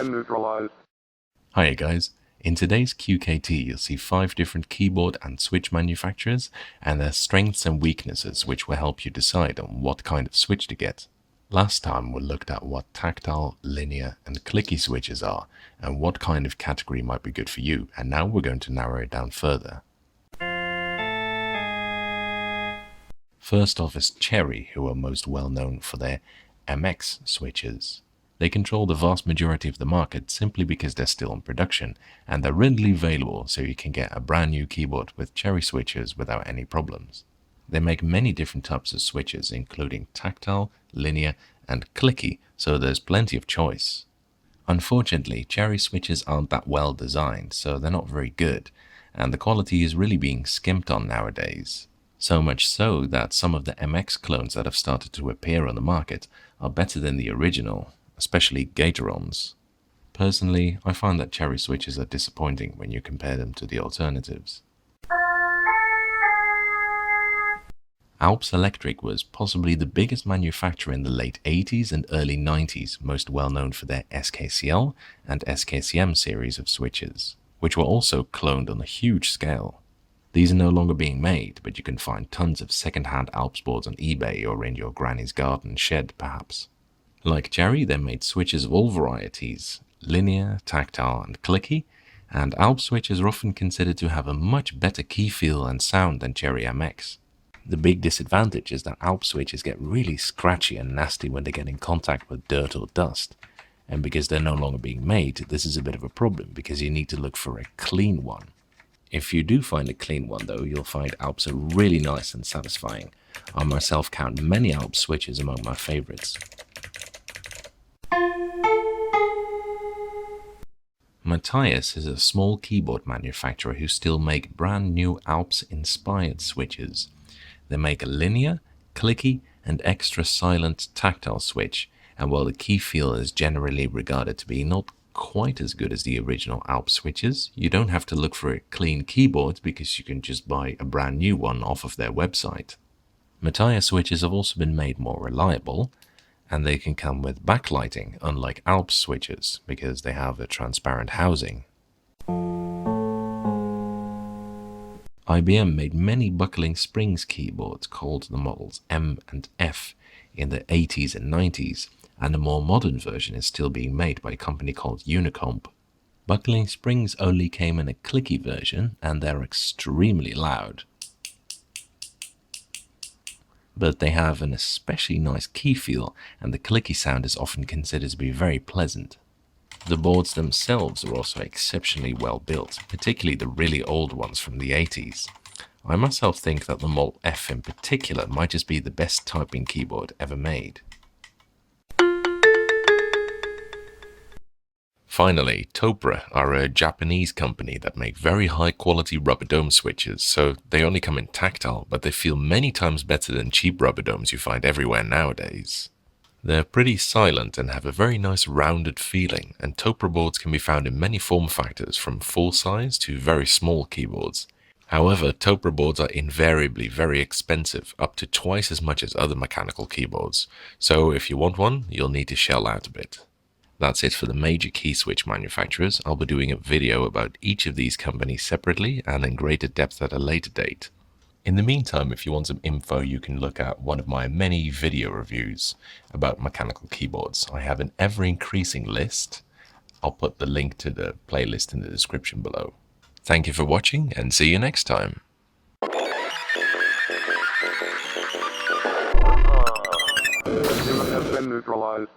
been neutralized. Hiya guys, in today's QKT you'll see 5 different keyboard and switch manufacturers and their strengths and weaknesses, which will help you decide on what kind of switch to get. Last time we looked at what tactile, linear and clicky switches are and what kind of category might be good for you, and now we're going to narrow it down further. First off is Cherry, who are most well known for their MX switches. They control the vast majority of the market simply because they're still in production and they're readily available, so you can get a brand new keyboard with Cherry switches without any problems. They make many different types of switches, including tactile, linear and clicky, so there's plenty of choice. Unfortunately, Cherry switches aren't that well designed, so they're not very good, and the quality is really being skimped on nowadays. So much so that some of the MX clones that have started to appear on the market are better than the original, especially Gatorons. Personally, I find that Cherry switches are disappointing when you compare them to the alternatives. Alpes Electric was possibly the biggest manufacturer in the late 80s and early 90s, most well known for their SKCL and SKCM series of switches, which were also cloned on a huge scale. These are no longer being made, but you can find tons of second-hand Alps boards on eBay or in your granny's garden shed perhaps. Like Cherry, they made switches of all varieties, linear, tactile and clicky, and Alps switches are often considered to have a much better key feel and sound than Cherry MX. The big disadvantage is that Alps switches get really scratchy and nasty when they get in contact with dirt or dust, and because they're no longer being made, this is a bit of a problem because you need to look for a clean one. If you do find a clean one though, you'll find Alps are really nice and satisfying. I myself count many Alps switches among my favorites. Matias is a small keyboard manufacturer who still make brand new Alps-inspired switches. They make a linear, clicky and extra silent tactile switch, and while the key feel is generally regarded to be not quite as good as the original Alps switches, you don't have to look for a clean keyboard because you can just buy a brand new one off of their website. Matias switches have also been made more reliable, and they can come with backlighting, unlike Alps switches, because they have a transparent housing. IBM made many buckling springs keyboards called the models M and F in the 80s and 90s, and a more modern version is still being made by a company called Unicomp. Buckling springs only came in a clicky version, and they're extremely loud. But they have an especially nice key feel, and the clicky sound is often considered to be very pleasant. The boards themselves are also exceptionally well built, particularly the really old ones from the 80s. I myself think that the Model F in particular might just be the best typing keyboard ever made. Finally, Topre are a Japanese company that make very high quality rubber dome switches, so they only come in tactile, but they feel many times better than cheap rubber domes you find everywhere nowadays. They're pretty silent and have a very nice rounded feeling, and Topre boards can be found in many form factors from full size to very small keyboards. However, Topre boards are invariably very expensive, up to twice as much as other mechanical keyboards, so if you want one, you'll need to shell out a bit. That's it for the major key switch manufacturers. I'll be doing a video about each of these companies separately and in greater depth at a later date. In the meantime, if you want some info, you can look at one of my many video reviews about mechanical keyboards. I have an ever-increasing list. I'll put the link to the playlist in the description below. Thank you for watching and see you next time. Unit has been neutralized.